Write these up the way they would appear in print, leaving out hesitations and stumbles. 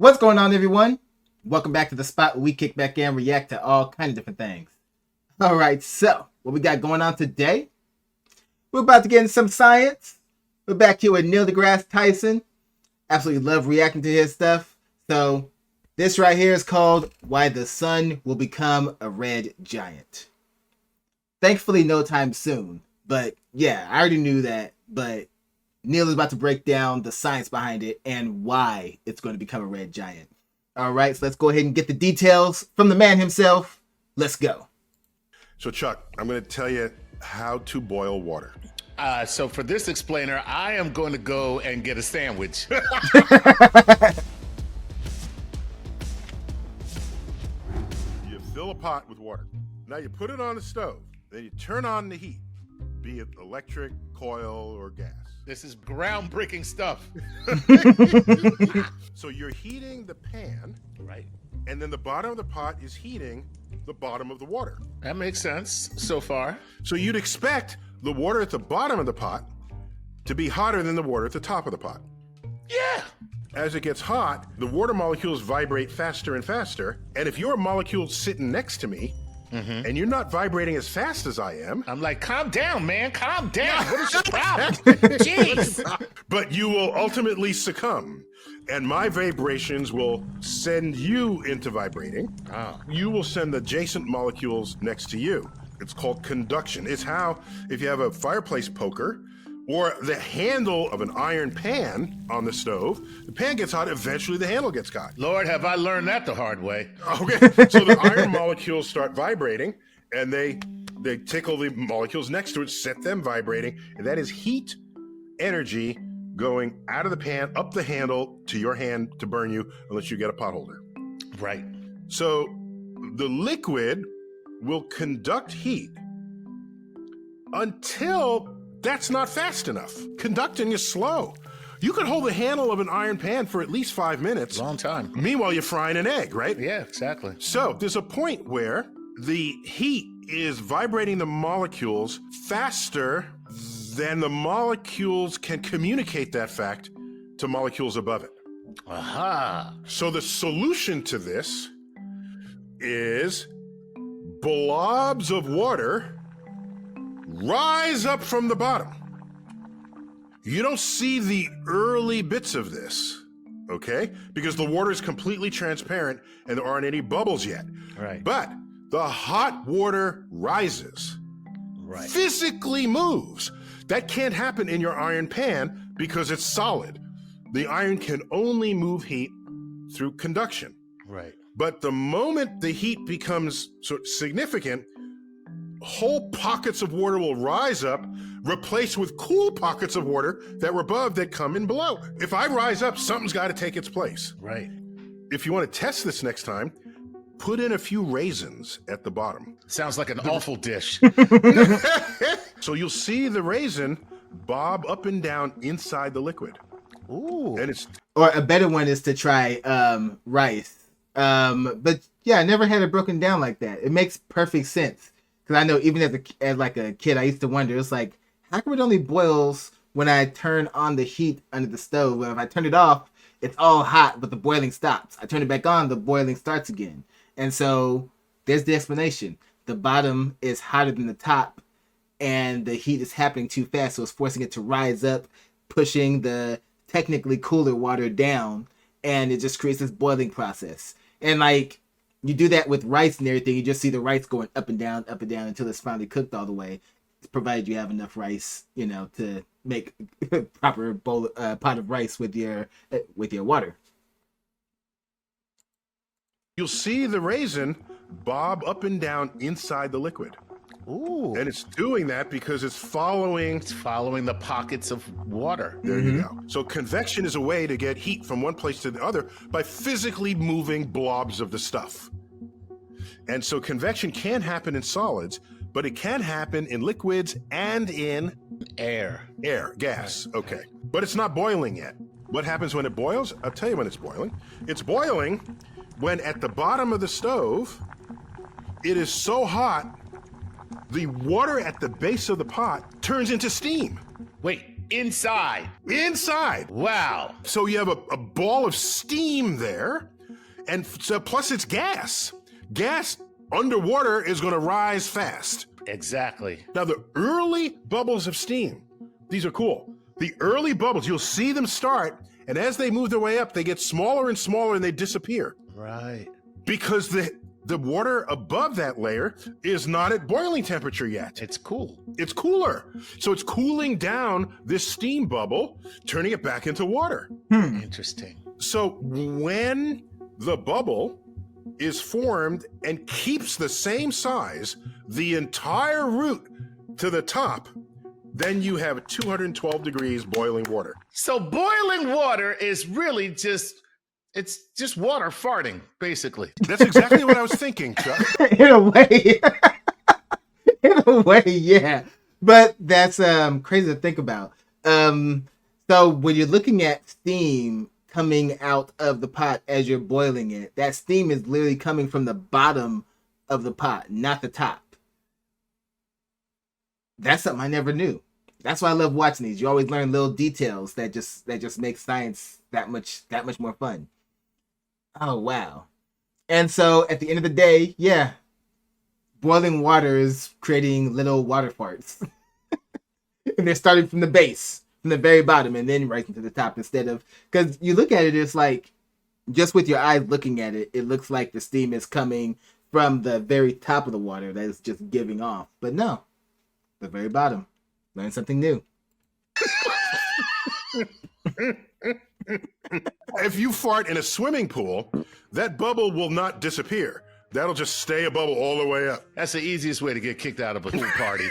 What's going on, everyone? Welcome back to the spot where we kick back and react to all kinds of different things. All right, so what we got going on today? We're about to get into some science. We're back here with Neil deGrasse Tyson. Absolutely love reacting to his stuff. So this right here is called Why the Sun Will Become a Red Giant. Thankfully, no time soon. But yeah, I already knew that. But Neil is about to break down the science behind it and why it's going to become a red giant. All right, so let's go ahead and get the details from the man himself. Let's go. So Chuck, I'm going to tell you how to boil water. So for this explainer, I am going to go and get a sandwich. You fill a pot with water. Now you put it on the stove. Then you turn on the heat, be it electric, coil, or gas. This is groundbreaking stuff. So you're heating the pan, Right. and then the bottom of the pot is heating the bottom of the water. That makes sense so far. So you'd expect the water at the bottom of the pot to be hotter than the water at the top of the pot. Yeah. As it gets hot, the water molecules vibrate faster and faster. And if your molecule's sitting next to me, and you're not vibrating as fast as I am, I'm like, calm down, man. Calm down. What is your problem? Jeez. but you will ultimately succumb. And my vibrations will send you into vibrating. Oh. You will send the adjacent molecules next to you. It's called conduction. It's how, if you have a fireplace poker or the handle of an iron pan on the stove, the pan gets hot, eventually the handle gets hot. Lord, have I learned that the hard way. Okay, so the iron molecules start vibrating, and they tickle the molecules next to it, set them vibrating, and that is heat energy going out of the pan, up the handle to your hand to burn you, unless you get a pot holder. Right. So the liquid will conduct heat until that's not fast enough. Conducting is slow. You could hold the handle of an iron pan for at least 5 minutes. Long time. Meanwhile, you're frying an egg, right? Yeah, exactly. So there's a point where the heat is vibrating the molecules faster than the molecules can communicate that fact to molecules above it. Aha. So the solution to this is blobs of water rise up from the bottom. You don't see the early bits of this, okay? Because the water is completely transparent and there aren't any bubbles yet. Right. But the hot water rises, Right. physically moves. That can't happen in your iron pan because it's solid. The iron can only move heat through conduction. Right. But the moment the heat becomes sort of significant, whole pockets of water will rise up, replaced with cool pockets of water that were above that come in below. If I rise up, something's got to take its place. Right. If you want to test this next time, put in a few raisins at the bottom. Sounds like an awful dish. So you'll see the raisin bob up and down inside the liquid. Ooh. And it's Or a better one is to try rice. But yeah, I never had it broken down like that. It makes perfect sense. Because I know even as a kid, I used to wonder, it's like, how come it only boils when I turn on the heat under the stove? Well, if I turn it off, it's all hot, but the boiling stops. I turn it back on, the boiling starts again. And so there's the explanation. The bottom is hotter than the top, and the heat is happening too fast, so it's forcing it to rise up, pushing the technically cooler water down, and it just creates this boiling process. And like, you do that with rice and everything, you just see the rice going up and down until it's finally cooked all the way, provided you have enough rice, to make a proper pot of rice with your water. you'll see the raisin bob up and down inside the liquid. Ooh. And it's doing that because it's following. It's following the pockets of water. There you go. So convection is a way to get heat from one place to the other by physically moving blobs of the stuff. And so convection can happen in solids, but it can happen in liquids and in Air. gas. Okay. But it's not boiling yet. What happens when it boils? I'll tell you when it's boiling. It's boiling when at the bottom of the stove, it is so hot, the water at the base of the pot turns into steam. Wait, Inside. Inside. Wow. So you have a ball of steam there, and so plus it's gas. Gas underwater is going to rise fast. Exactly. Now, the early bubbles of steam, these are cool. The early bubbles, you'll see them start, and as they move their way up, they get smaller and smaller and they disappear. Right. Because the water above that layer is not at boiling temperature yet. It's cool. It's cooler. So it's cooling down this steam bubble, turning it back into water. Interesting. So when the bubble is formed and keeps the same size the entire route to the top, then you have 212 degrees boiling water. So boiling water is really it's just water farting, basically. That's exactly what I was thinking, Chuck. In a way. In a way, yeah. But that's crazy to think about. So when you're looking at steam coming out of the pot as you're boiling it, that steam is literally coming from the bottom of the pot, not the top. That's something I never knew. That's why I love watching these. You always learn little details that just make science that much more fun. Oh wow. And so at the end of the day, yeah, boiling water is creating little water farts. And they're starting from the base, from the very bottom, and then rising to the top instead of, because you look at it, it's like, just with your eyes looking at it, it looks like the steam is coming from the very top of the water that is just giving off. But no, the very bottom. Learn something new. If you fart in a swimming pool, that bubble will not disappear. That'll just stay a bubble all the way up. That's the easiest way to get kicked out of a pool party.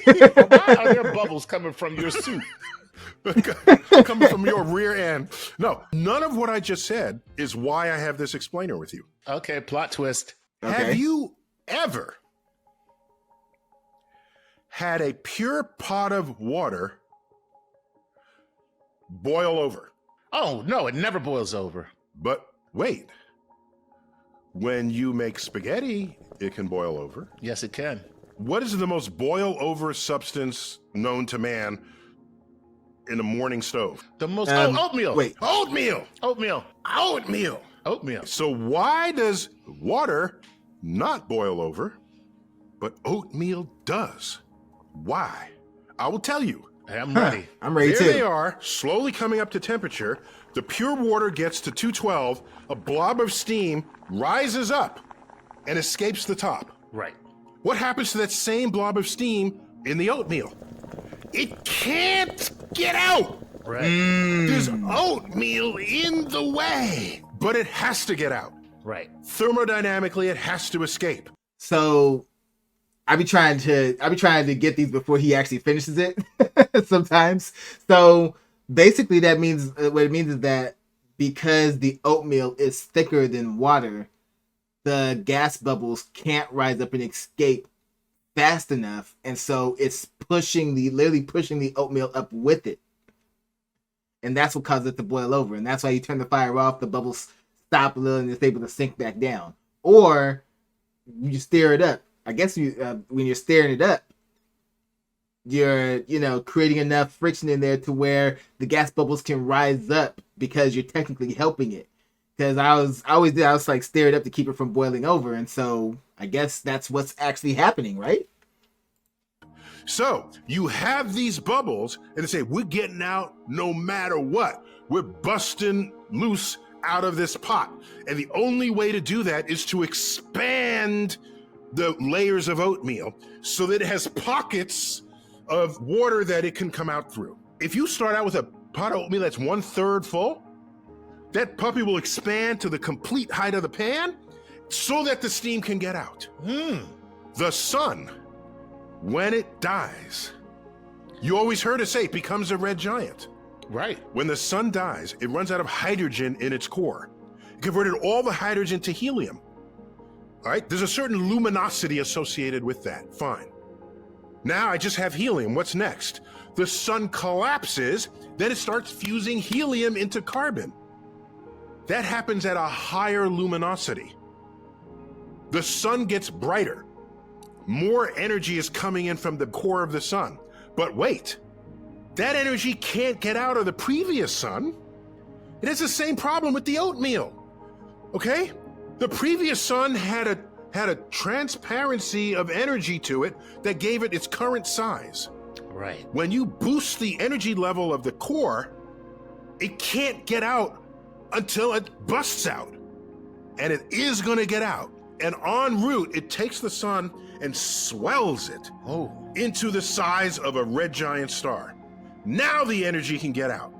Why are there bubbles coming from your suit? Coming from your rear end. No, none of what I just said is why I have this explainer with you. Okay, plot twist. Okay. Have you ever had a pure pot of water boil over? Oh, no, it never boils over. But wait, when you make spaghetti, it can boil over. Yes, it can. What is the most boil over substance known to man in a morning stove? The most oatmeal. Wait. Oatmeal! Oatmeal. Oatmeal! Oatmeal. So why does water not boil over, but oatmeal does? Why? I will tell you. I'm ready. I'm ready There too. they are, slowly coming up to temperature. The pure water gets to 212. A blob of steam rises up and escapes the top. Right. What happens to that same blob of steam in the oatmeal? It can't get out. Right. There's oatmeal in the way, but it has to get out. Right. Thermodynamically, it has to escape. So I be trying to get these before he actually finishes it sometimes. So basically that means, what it means is that because the oatmeal is thicker than water, the gas bubbles can't rise up and escape fast enough. And so it's literally pushing the oatmeal up with it. And that's what causes it to boil over. And that's why you turn the fire off, the bubbles stop a little and it's able to sink back down. Or you stir it up. I guess when you're stirring it up, you're creating enough friction in there to where the gas bubbles can rise up because you're technically helping it. Because I was like stir it up to keep it from boiling over, and so I guess that's what's actually happening, right? So you have these bubbles, and they say, we're getting out no matter what. We're busting loose out of this pot. And the only way to do that is to expand the layers of oatmeal so that it has pockets of water that it can come out through. If you start out with a pot of oatmeal that's 1/3 full, that puppy will expand to the complete height of the pan so that the steam can get out. The sun, when it dies, you always heard it say it becomes a red giant. Right. When the sun dies, it runs out of hydrogen in its core. It converted all the hydrogen to helium. All right, there's a certain luminosity associated with that. Fine. Now I just have helium. What's next? The sun collapses, then it starts fusing helium into carbon. That happens at a higher luminosity. The sun gets brighter. More energy is coming in from the core of the sun. But wait, that energy can't get out of the previous sun. It has the same problem with the oatmeal. Okay? The previous sun had a transparency of energy to it that gave it its current size. Right. When you boost the energy level of the core, it can't get out until it busts out. And it is going to get out. And en route, it takes the sun and swells it into the size of a red giant star. Now the energy can get out.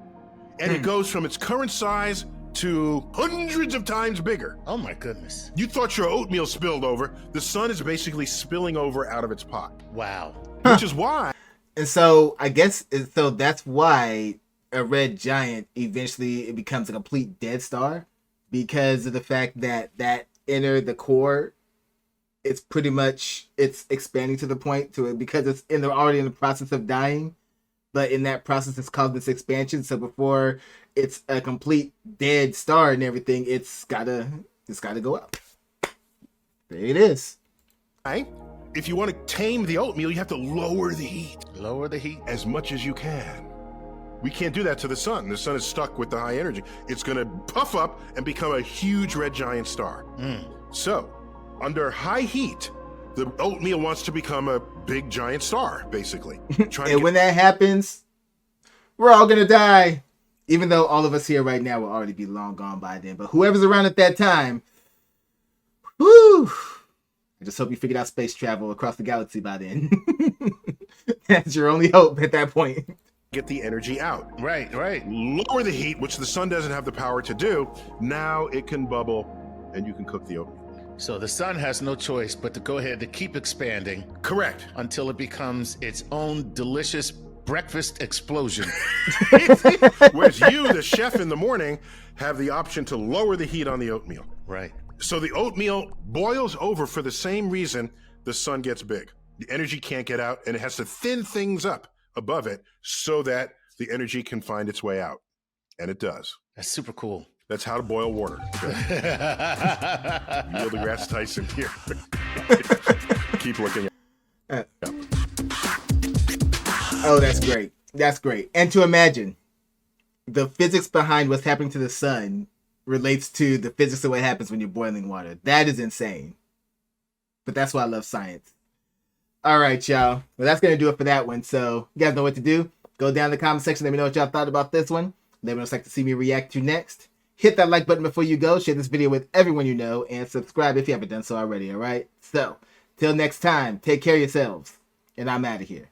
And it goes from its current size to hundreds of times bigger. Oh my goodness. You thought your oatmeal spilled over. The sun is basically spilling over out of its pot. Wow. Which is why. And so I guess so that's why a red giant eventually it becomes a complete dead star, because of the fact that the core, it's pretty much it's expanding to the point to it because it's already in the process of dying, but in that process it's caused this expansion. So before it's a complete dead star and everything, it's gotta go up. There it is. Right? If you want to tame the oatmeal, you have to lower the heat. Lower the heat. As much as you can. We can't do that to the sun. The sun is stuck with the high energy. It's going to puff up and become a huge red giant star. So, under high heat, the oatmeal wants to become a big giant star, basically. And when that happens, we're all going to die. Even though all of us here right now will already be long gone by then. But whoever's around at that time, whoo! I just hope you figured out space travel across the galaxy by then. That's your only hope at that point. Get the energy out. Right. Lower the heat, which the sun doesn't have the power to do. Now it can bubble and you can cook the oatmeal. So the sun has no choice but to go ahead to keep expanding. Correct. Until it becomes its own delicious breakfast explosion. Whereas you, the chef in the morning, have the option to lower the heat on the oatmeal. Right. So the oatmeal boils over for the same reason the sun gets big. The energy can't get out and it has to thin things up above it so that the energy can find its way out. And it does. That's super cool. That's how to boil water. Okay. Neil deGrasse Tyson here. Keep looking at Oh, that's great. That's great. And to imagine the physics behind what's happening to the sun relates to the physics of what happens when you're boiling water. That is insane. But that's why I love science. All right, y'all. Well, that's going to do it for that one. So you guys know what to do. Go down in the comment section. Let me know what y'all thought about this one. Let me know what you'd like to see me react to next. Hit that like button before you go. Share this video with everyone you know. And subscribe if you haven't done so already. All right? So, till next time, take care of yourselves. And I'm out of here.